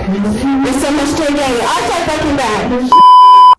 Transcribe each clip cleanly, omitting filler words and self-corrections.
There's so much to game. I'll take fucking back.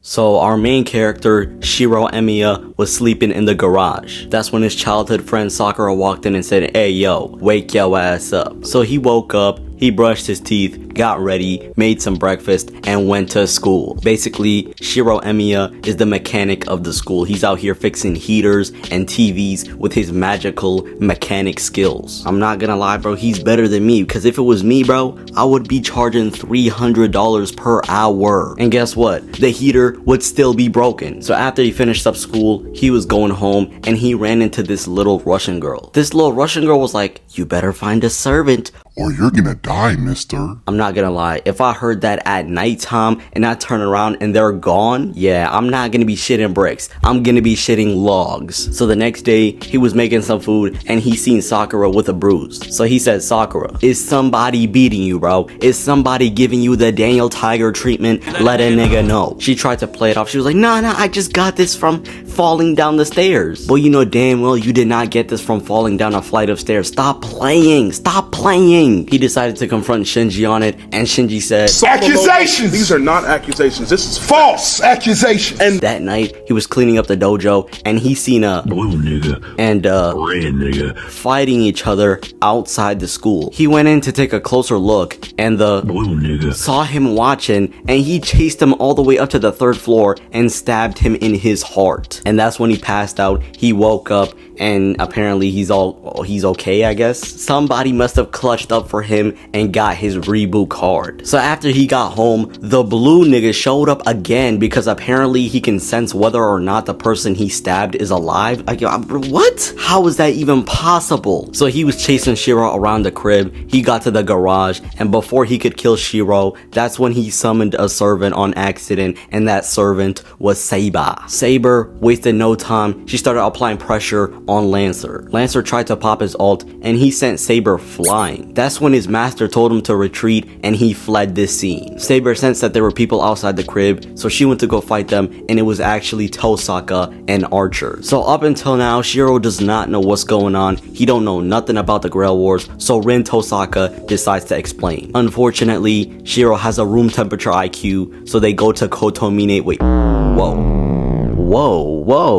So our main character, Shiro Emiya, was sleeping in the garage. That's when his childhood friend Sakura walked in and said, "Hey yo, wake your ass up." So he woke up, he brushed his teeth, got ready, made some breakfast, and went to school. Basically, Shiro Emiya is the mechanic of the school. He's out here fixing heaters and TVs with his magical mechanic skills. I'm not gonna lie, bro, he's better than me, because if it was me, bro, I would be charging $300 per hour. And guess what? The heater would still be broken. So after he finished up school, he was going home and he ran into this little Russian girl. This little Russian girl was like, "You better find a servant or you're gonna die, mister." I'm not gonna lie, if I heard that at nighttime and I turn around and they're gone, yeah, I'm not gonna be shitting bricks. I'm gonna be shitting logs. So the next day, he was making some food and he seen Sakura with a bruise. So he said, "Sakura, is somebody beating you, bro? Is somebody giving you the Daniel Tiger treatment? Let a nigga know." She tried to play it off. She was like, nah, I just got this from falling down the stairs. Well, you know damn well you did not get this from falling down a flight of stairs. Stop playing. Stop playing. He decided to confront Shinji on it, and Shinji said, "Accusations! These are not accusations. This is false accusations." And that night, he was cleaning up the dojo, and he seen a blue nigga and red nigga fighting each other outside the school. He went in to take a closer look, and the blue nigga saw him watching, and he chased him all the way up to the 3rd floor and stabbed him in his heart. And that's when he passed out. He woke up, and apparently he's okay, I guess. Somebody must have clutched up for him and got his reboot card. So after he got home, the blue nigga showed up again because apparently he can sense whether or not the person he stabbed is alive. Like, what? How is that even possible? So he was chasing Shiro around the crib. He got to the garage, and before he could kill Shiro, that's when he summoned a servant on accident, and that servant was Saber. Saber wasted no time. She started applying pressure on Lancer. Lancer tried to pop his ult, and he sent Saber flying. That's when his master told him to retreat, and he fled this scene. Saber sensed that there were people outside the crib, so she went to go fight them, and it was actually Tosaka and Archer. So up until now, Shiro does not know what's going on. He don't know nothing about the Grail Wars, so Rin Tosaka decides to explain. Unfortunately, Shiro has a room temperature IQ, so they go to Kotomine. Wait, whoa.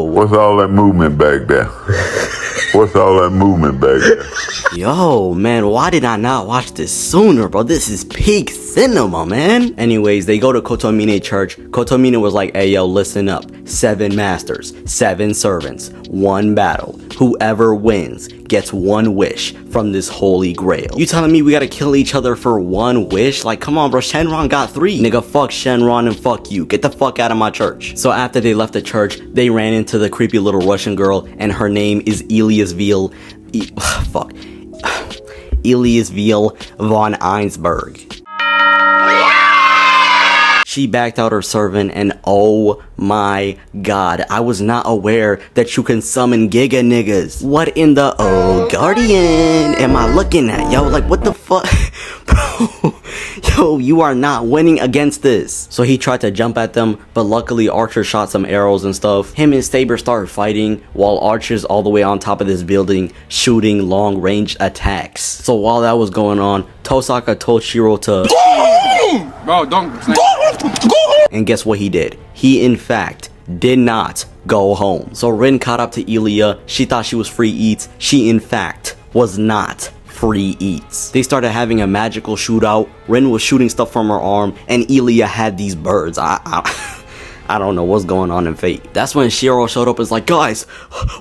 What's all that movement back there? What's all that movement back there? Yo, man, why did I not watch this sooner, bro? This is peak cinema, man. Anyways, they go to Kotomine Church. Kotomine was like, "Hey, yo, listen up. 7 masters, 7 servants, 1 battle. Whoever wins gets 1 wish from this holy grail." You telling me we gotta kill each other for 1 wish? Like, come on, bro. Shenron got 3. Nigga, fuck Shenron and fuck you. Get the fuck out of my church. So after they left the church, they ran into the creepy little Russian girl, and her name is Eliasville von Einsberg. She backed out her servant, and oh my god, I was not aware that you can summon Giga niggas. What in the Guardian am I looking at, yo? Like, what the fuck? Bro, yo, you are not winning against this. So he tried to jump at them, but luckily Archer shot some arrows and stuff. Him and Saber started fighting, while Archer's all the way on top of this building, shooting long-range attacks. So while that was going on, Tosaka told Shiro to Bro, don't. And guess what he did? He, in fact, did not go home. So Rin caught up to Ilia. She thought she was free eats. She, in fact, was not free eats. They started having a magical shootout. Rin was shooting stuff from her arm, and Ilia had these birds. I don't know what's going on in Fate. That's when Shiro showed up and was like, "Guys,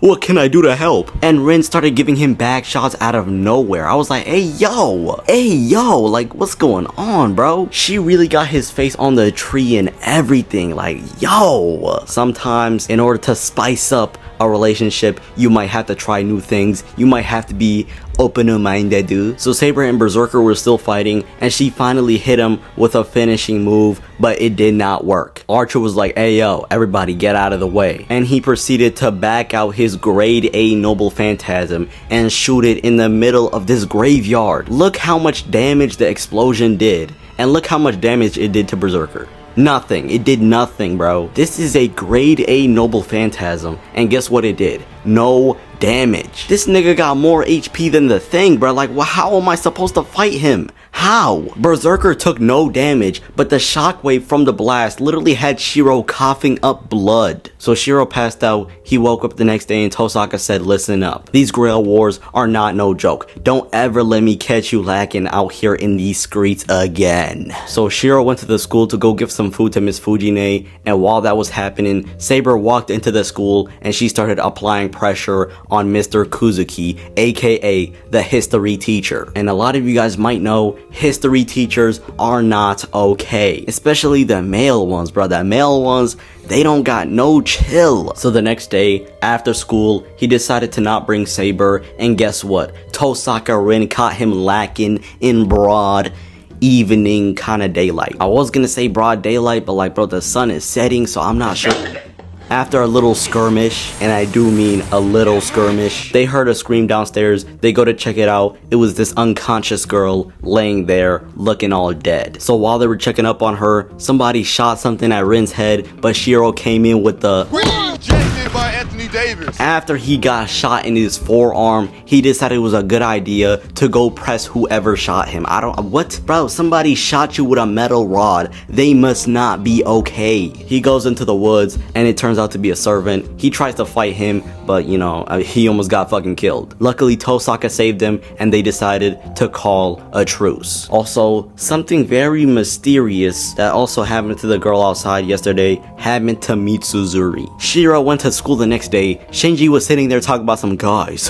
what can I do to help?" And Rin started giving him back shots out of nowhere. I was like, hey yo, like, what's going on, bro? She really got his face on the tree and everything. Like, yo, sometimes in order to spice up a relationship, you might have to try new things. You might have to be open-minded, dude. So Saber and Berserker were still fighting, and she finally hit him with a finishing move, but it did not work. Archer was like, "Hey yo, everybody get out of the way." And he proceeded to back out his grade A Noble Phantasm and shoot it in the middle of this graveyard. Look how much damage the explosion did, and look how much damage it did to Berserker. Nothing. It did nothing, bro. This is a grade A Noble Phantasm, and guess what it did? No damage. This nigga got more HP than the thing, bro. Like, well, how am I supposed to fight him? How? Berserker took no damage, but the shockwave from the blast literally had Shiro coughing up blood. So Shiro passed out. He woke up the next day and Tosaka said, listen up. These Grail Wars are not no joke. Don't ever let me catch you lacking out here in these streets again. So Shiro went to the school to go give some food to Miss Fujine, and while that was happening, Saber walked into the school and she started applying pressure on Mr. Kuzuki, aka the history teacher. And a lot of you guys might know history teachers are not okay, especially the male ones, bro. The male ones, they don't got no chill. So the next day after school, he decided to not bring Saber, and guess what? Tosaka Rin caught him lacking in broad evening kind of daylight. I was gonna say broad daylight, but like, bro, the sun is setting, so I'm not sure. After a little skirmish, and I do mean a little skirmish, they heard a scream downstairs. They go to check it out. It was this unconscious girl laying there looking all dead. So while they were checking up on her, somebody shot something at Rin's head, but Shiro came in with the... by Anthony Davis. After he got shot in his forearm, he decided it was a good idea to go press whoever shot him. What? Bro, somebody shot you with a metal rod. They must not be okay. He goes into the woods, and it turns out to be a servant. He tries to fight him, but you know, he almost got fucking killed. Luckily, Tosaka saved him, and they decided to call a truce. Also, something very mysterious that also happened to the girl outside yesterday happened to Mitsuzuri. Shiro went to school the next day. Shinji was sitting there talking about some guys.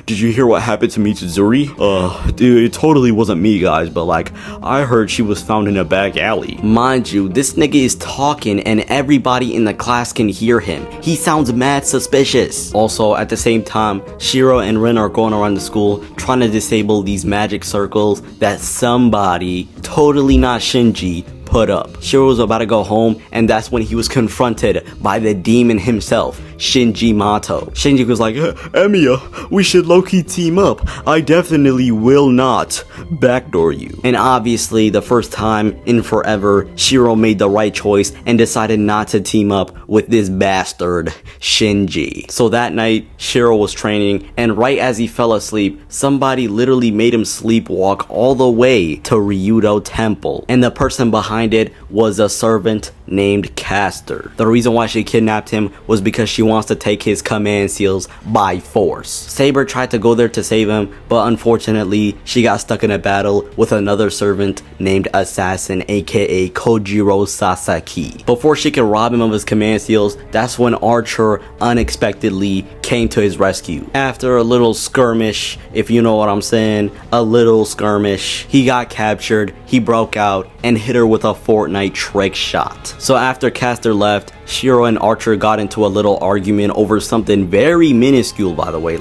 Did you hear what happened to Mitsuzuri? Dude, it totally wasn't me, guys, but like, I heard she was found in a back alley. Mind you, this nigga is talking and everybody in the class can hear him. He sounds mad suspicious. Also, at the same time, Shiro and Rin are going around the school trying to disable these magic circles that somebody, totally not Shinji, put up. Shiro was about to go home, and that's when he was confronted by the demon himself, Shinji Mato. Shinji was like, Emiya, we should low-key team up. I definitely will not backdoor you. And obviously, the first time in forever, Shiro made the right choice and decided not to team up with this bastard, Shinji. So that night, Shiro was training, and right as he fell asleep, somebody literally made him sleepwalk all the way to Ryudo Temple. And the person behind it was a servant named Caster. The reason why she kidnapped him was because she wants to take his command seals by force. Saber tried to go there to save him, but unfortunately she got stuck in a battle with another servant named Assassin, aka Kojiro Sasaki. Before she could rob him of his command seals, that's when Archer unexpectedly came to his rescue. After a little skirmish, if you know what I'm saying, a little skirmish, he got captured, he broke out, and hit her with a Fortnite trick shot. So after Caster left, Shiro and Archer got into a little argument over something very minuscule, by the way.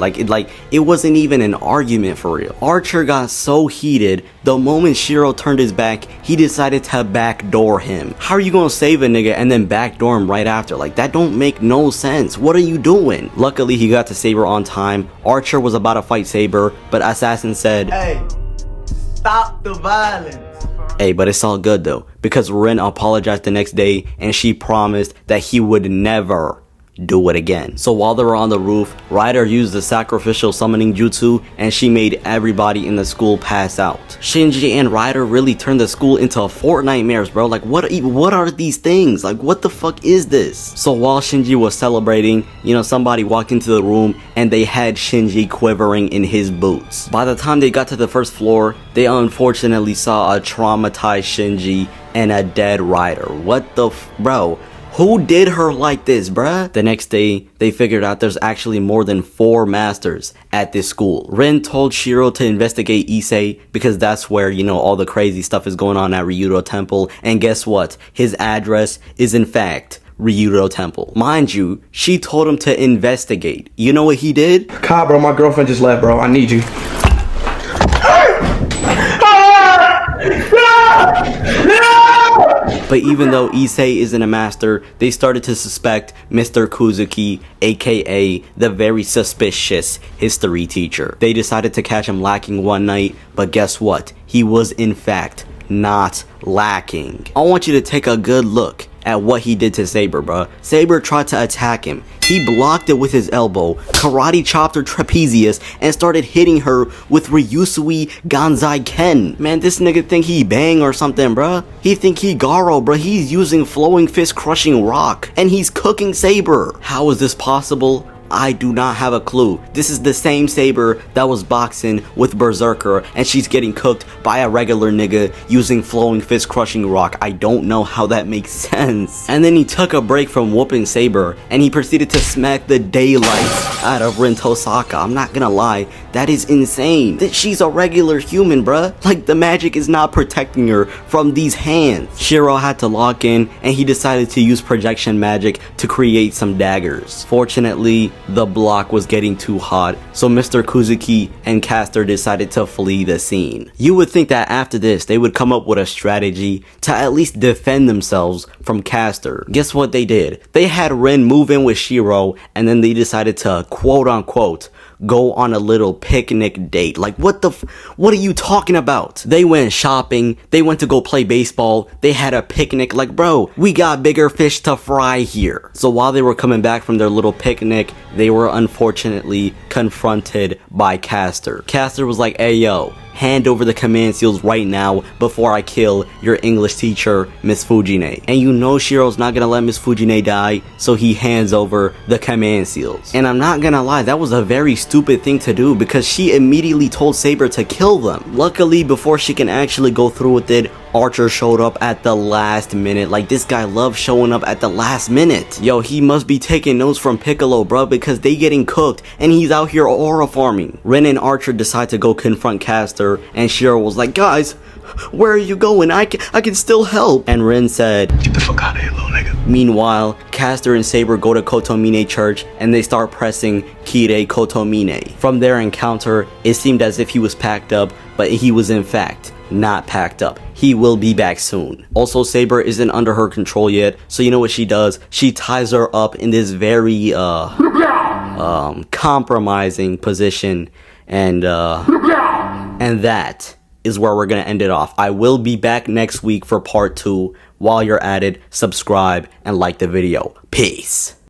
It wasn't even an argument for real. Archer got so heated, the moment Shiro turned his back, he decided to backdoor him. How are you gonna save a nigga and then backdoor him right after? Like, that don't make no sense. What are you doing? Luckily, he got to Saber on time. Archer was about to fight Saber, but Assassin said, "Hey, stop the violence." Hey, but it's all good though, because Rin apologized the next day and she promised that he would never do it again. So while they were on the roof, Ryder used the sacrificial summoning jutsu and she made everybody in the school pass out. Shinji and Ryder really turned the school into a Fortnite mares, bro. Like, what are these things? Like, what the fuck is this? So while Shinji was celebrating, you know, somebody walked into the room and they had Shinji quivering in his boots. By the time they got to the first floor, they unfortunately saw a traumatized Shinji and a dead Ryder. What the bro? Who did her like this, bruh? The next day, they figured out there's actually more than 4 masters at this school. Rin told Shiro to investigate Issei because that's where, you know, all the crazy stuff is going on at Ryudo Temple. And guess what? His address is in fact Ryudo Temple. Mind you, she told him to investigate. You know what he did? Kai, bro, my girlfriend just left, bro. I need you. But even though Issei isn't a master, they started to suspect Mr. Kuzuki, aka the very suspicious history teacher. They decided to catch him lacking one night, but guess what? He was in fact not lacking. I want you to take a good look at what he did to Saber, bruh. Saber tried to attack him. He blocked it with his elbow, karate chopped her trapezius, and started hitting her with Ryusui Ganzai Ken. Man, this nigga think he bang or something, bruh. He think he Garo, bruh. He's using flowing fist crushing rock, and he's cooking Saber. How is this possible? I do not have a clue. This is the same Saber that was boxing with Berserker, and she's getting cooked by a regular nigga using flowing fist crushing rock. I don't know how that makes sense. And then he took a break from whooping Saber, and he proceeded to smack the daylights out of Rin Tosaka. I'm not gonna lie, that is insane. That she's a regular human, bruh. Like, the magic is not protecting her from these hands. Shiro had to lock in, and he decided to use projection magic to create some daggers. Fortunately, the block was getting too hot, so Mr. Kuzuki and Caster decided to flee the scene. You would think that after this, they would come up with a strategy to at least defend themselves from Caster. Guess what they did? They had Rin move in with Shiro, and then they decided to, quote unquote, go on a little picnic date. Like, what are you talking about? They went shopping, they went to go play baseball, they had a picnic. Like, bro, we got bigger fish to fry here. So while they were coming back from their little picnic, they were unfortunately confronted by Caster. Caster was like, hey yo, hand over the command seals right now before I kill your English teacher, Miss Fujine. And you know Shiro's not gonna let Miss Fujine die, so he hands over the command seals. And I'm not gonna lie, that was a very stupid thing to do because she immediately told Saber to kill them. Luckily, before she can actually go through with it, Archer showed up at the last minute. Like, this guy loves showing up at the last minute. Yo, he must be taking notes from Piccolo, bro, because they getting cooked and he's out here aura farming. Rin and Archer decide to go confront Caster, and Shiro was like, guys, where are you going? I can still help. And Rin said, get the fuck out of here, little nigga. Meanwhile, Caster and Saber go to Kotomine Church and they start pressing Kirei Kotomine. From their encounter, it seemed as if he was packed up, but he was in fact not packed up. He will be back soon. Also, Saber isn't under her control yet, so you know what she does? She ties her up in this very compromising position, and that is where we're gonna end it off. I will be back next week for part 2. While you're at it, subscribe and like the video. Peace.